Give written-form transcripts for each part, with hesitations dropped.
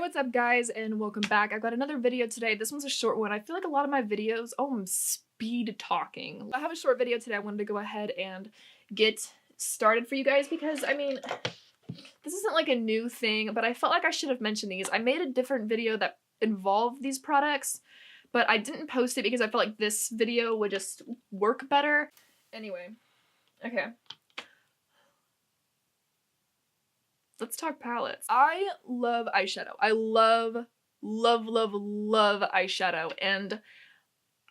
what's up guys, and welcome back. I've got another video today. This one's a short one. I feel like a lot of my videos, I'm speed talking. I have a short video today. I wanted to go ahead and get started for you guys because, I mean, this isn't like a new thing, but I felt like I should have mentioned these. I made a different video that involved these products, but I didn't post it because I felt like this video would just work better. Anyway, okay. Let's talk palettes. I love eyeshadow. I love eyeshadow, and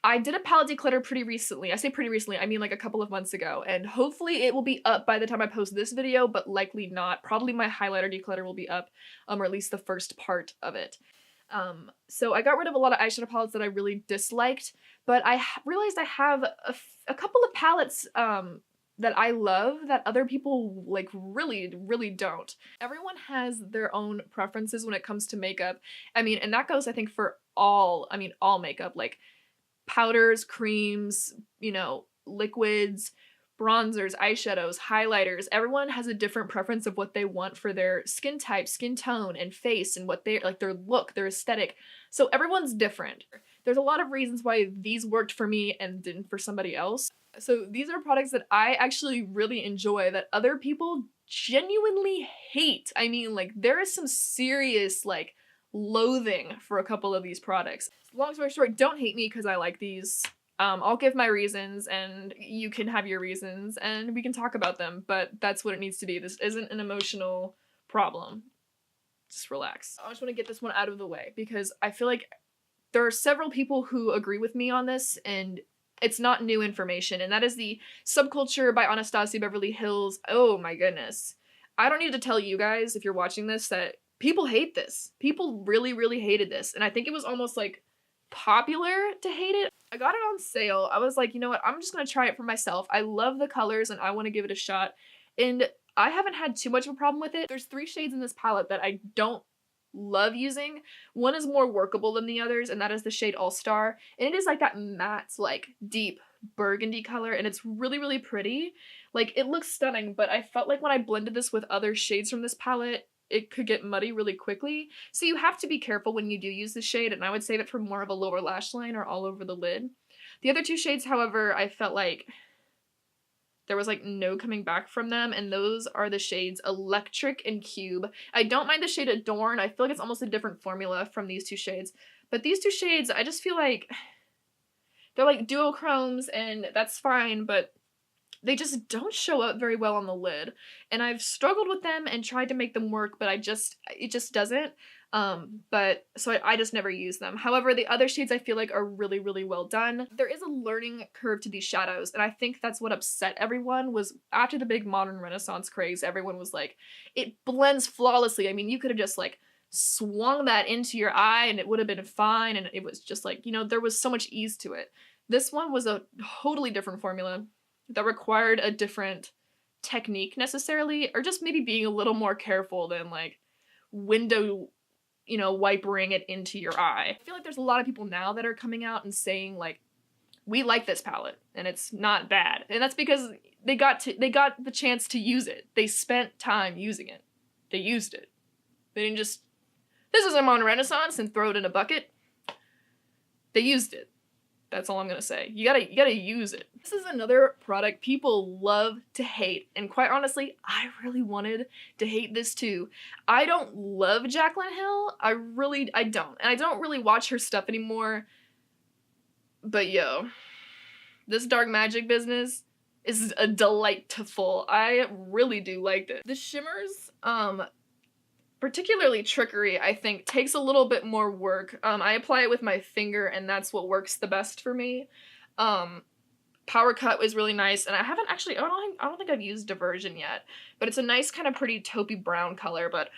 I did a palette declutter pretty recently. I say pretty recently, I mean like a couple of months ago, and hopefully it will be up by the time I post this video, but likely not. Probably my highlighter declutter will be up, or at least the first part of it. So I got rid of a lot of eyeshadow palettes that I really disliked, but I realized I have a couple of palettes that I love that other people like really don't. Everyone has their own preferences when it comes to makeup. I mean, and that goes I think for all makeup, like powders, creams, you know, liquids, bronzers, eyeshadows, highlighters. Everyone has a different preference of what they want for their skin type, skin tone, and face, and what they like, their look, their aesthetic. So everyone's different. There's a lot of reasons why these worked for me and didn't for somebody else. So these are products that I actually really enjoy that other people genuinely hate. I mean, like, there is some serious, like, loathing for a couple of these products. Long story short, don't hate me because I like these. I'll give my reasons and you can have your reasons and we can talk about them, but that's what it needs to be. This isn't an emotional problem. Just relax. I just want to get this one out of the way because I feel like there are several people who agree with me on this, and it's not new information, and that is the Subculture by Anastasia Beverly Hills. Oh my goodness. I don't need to tell you guys, if you're watching this, that people hate this. People really hated this, and I think it was almost like popular to hate it. I got it on sale. I was like, you know what, I'm just gonna try it for myself. I love the colors and I want to give it a shot, and I haven't had too much of a problem with it. There's 3 shades in this palette that I don't love using. One is more workable than the others, and that is the shade All Star, and it is like that matte, like deep burgundy color, and it's really pretty. Like, it looks stunning, but I felt like when I blended this with other shades from this palette, it could get muddy really quickly. So you have to be careful when you do use this shade, and I would save it for more of a lower lash line or all over the lid. The other 2 shades, however, I felt like there was like no coming back from them, and those are the shades Electric and Cube. I don't mind the shade Adorn. I feel like it's almost a different formula from these 2 shades, but these 2 shades, I just feel like they're like duochromes, and that's fine, but they just don't show up very well on the lid, and I've struggled with them and tried to make them work, but it just doesn't. So I just never use them. However, the other shades I feel like are really well done. There is a learning curve to these shadows, and I think that's what upset everyone. Was after the big modern renaissance craze, everyone was like, it blends flawlessly. I mean, you could have just like swung that into your eye and it would have been fine, and it was just like, you know, there was so much ease to it. This one was a totally different formula that required a different technique necessarily, or just maybe being a little more careful than like window, you know, wipering it into your eye. I feel like there's a lot of people now that are coming out and saying like, we like this palette and it's not bad, and that's because they got the chance to use it. They spent time using it. They used it. They didn't just, this is a modern renaissance, and throw it in a bucket. They used it. That's all I'm gonna say. You gotta use it. This is another product people love to hate, and quite honestly, I really wanted to hate this too. I don't love Jaclyn Hill. I don't. And I don't really watch her stuff anymore. But yo, this dark magic business is a delightful. I really do like this. The shimmers, particularly Trickery, I think takes a little bit more work. I apply it with my finger, and that's what works the best for me. Power Cut was really nice, and I haven't actually, I don't think I've used Diversion yet, but it's a nice kind of pretty taupey brown color. But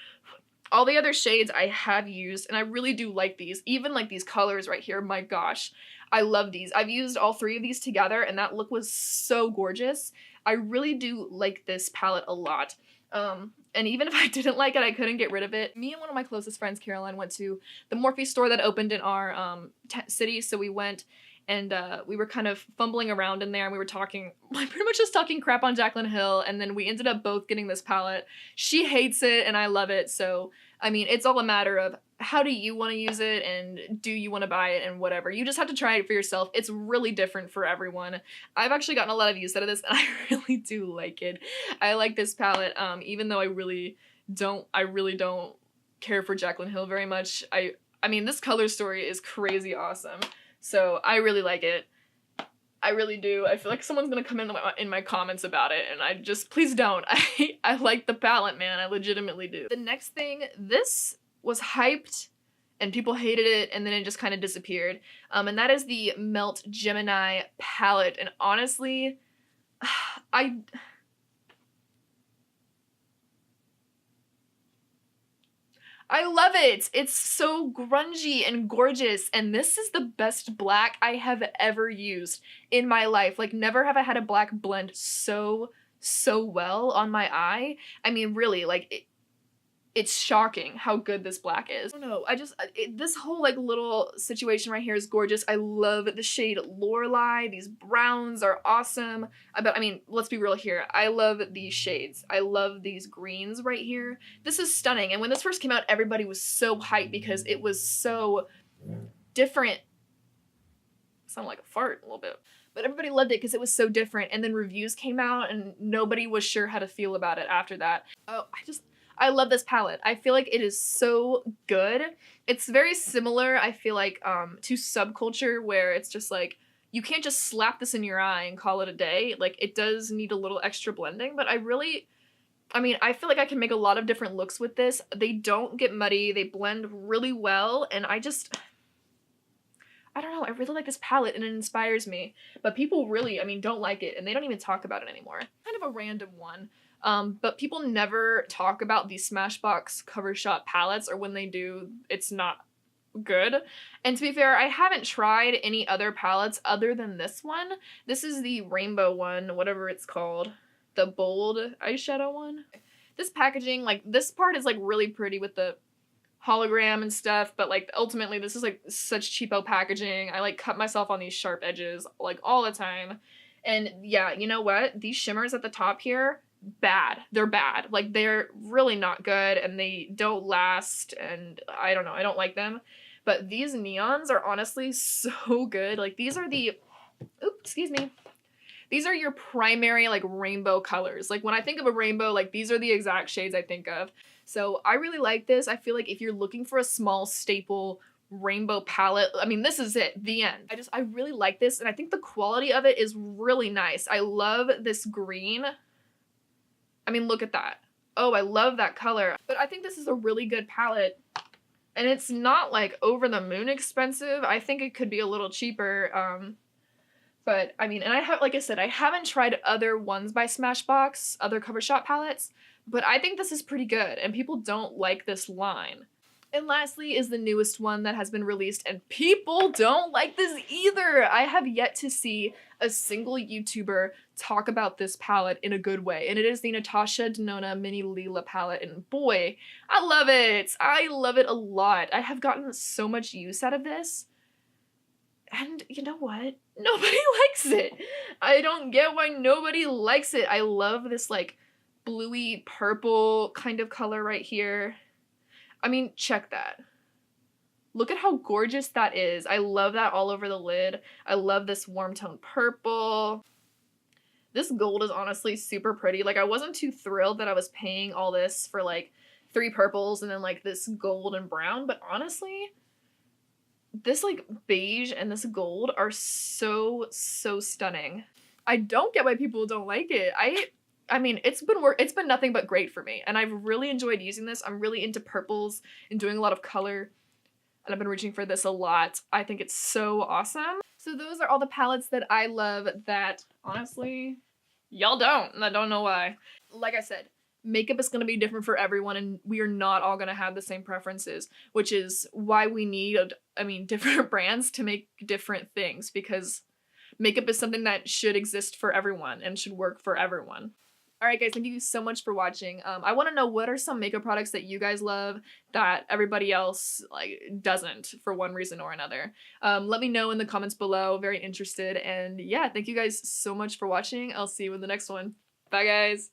all the other shades I have used, and I really do like these. Even like these colors right here, my gosh, I love these. I've used all 3 of these together, and that look was so gorgeous. I really do like this palette a lot. And even if I didn't like it, I couldn't get rid of it. Me and one of my closest friends, Caroline, went to the Morphe store that opened in our city, so we went, and we were kind of fumbling around in there, and we were talking, like pretty much just talking crap on Jaclyn Hill, and then we ended up both getting this palette. She hates it and I love it, so I mean, it's all a matter of how do you want to use it and do you want to buy it and whatever. You just have to try it for yourself. It's really different for everyone. I've actually gotten a lot of use out of this, and I really do like it. I like this palette, even though I really don't care for Jaclyn Hill very much. I mean, this color story is crazy awesome. So I really like it. I really do. I feel like someone's gonna come in my comments about it, and I just, please don't. I like the palette, man. I legitimately do. The next thing, this was hyped and people hated it, and then it just kind of disappeared. And that is the Melt Gemini palette. And honestly, I love it! It's so grungy and gorgeous, and this is the best black I have ever used in my life. Like, never have I had a black blend so well on my eye. I mean, really, like, it's shocking how good this black is. I don't know, this whole, like, little situation right here is gorgeous. I love the shade Lorelei. These browns are awesome. But, I mean, let's be real here. I love these shades. I love these greens right here. This is stunning, and when this first came out, everybody was so hyped because it was so different. Sound like a fart a little bit. But everybody loved it because it was so different, and then reviews came out, and nobody was sure how to feel about it after that. Oh, I love this palette. I feel like it is so good. It's very similar, I feel like, to Subculture, where it's just like, you can't just slap this in your eye and call it a day. Like, it does need a little extra blending, but I mean, I feel like I can make a lot of different looks with this. They don't get muddy, they blend really well, and I don't know, I really like this palette and it inspires me. But people really, I mean, don't like it, and they don't even talk about it anymore. Kind of a random one. But people never talk about the Smashbox covershot palettes, or when they do, it's not good. And to be fair, I haven't tried any other palettes other than this one. This is the rainbow one, whatever it's called. The bold eyeshadow one. This packaging, like, this part is, like, really pretty with the hologram and stuff, but, like, ultimately this is, like, such cheapo packaging. I, like, cut myself on these sharp edges, like, all the time. And yeah, you know what? These shimmers at the top here, bad. They're bad. Like, they're really not good, and they don't last, and I don't know, I don't like them. But these neons are honestly so good. Like, these are the, oops, excuse me. These are your primary, like, rainbow colors. Like, when I think of a rainbow, like, these are the exact shades I think of. So I really like this. I feel like if you're looking for a small staple rainbow palette, I mean, this is it, the end. I really like this, and I think the quality of it is really nice. I love this green. I mean, look at that. Oh, I love that color. But I think this is a really good palette, and it's not, like, over the moon expensive. I think it could be a little cheaper, but I mean, and like I said, I haven't tried other ones by Smashbox, other covershot palettes, but I think this is pretty good, and people don't like this line. And lastly is the newest one that has been released, and people don't like this either. I have yet to see a single YouTuber talk about this palette in a good way, and it is the Natasha Denona Mini Lila palette, and boy, I love it. I love it a lot. I have gotten so much use out of this, and you know what? Nobody likes it. I don't get why nobody likes it. I love this, like, bluey purple kind of color right here. I mean, check that. Look at how gorgeous that is. I love that all over the lid. I love this warm tone purple. This gold is honestly super pretty. Like, I wasn't too thrilled that I was paying all this for, like, 3 purples and then, like, this gold and brown, but honestly, this, like, beige and this gold are so stunning. I don't get why people don't like it. I mean, it's been nothing but great for me, and I've really enjoyed using this. I'm really into purples and doing a lot of color, and I've been reaching for this a lot. I think it's so awesome. So those are all the palettes that I love that, honestly, y'all don't, and I don't know why. Like I said, makeup is going to be different for everyone, and we are not all going to have the same preferences, which is why we need, I mean, different brands to make different things, because makeup is something that should exist for everyone and should work for everyone. Alright guys, thank you so much for watching. I want to know what are some makeup products that you guys love that everybody else like doesn't for one reason or another. Let me know in the comments below, very interested, and yeah, thank you guys so much for watching. I'll see you in the next one. Bye guys!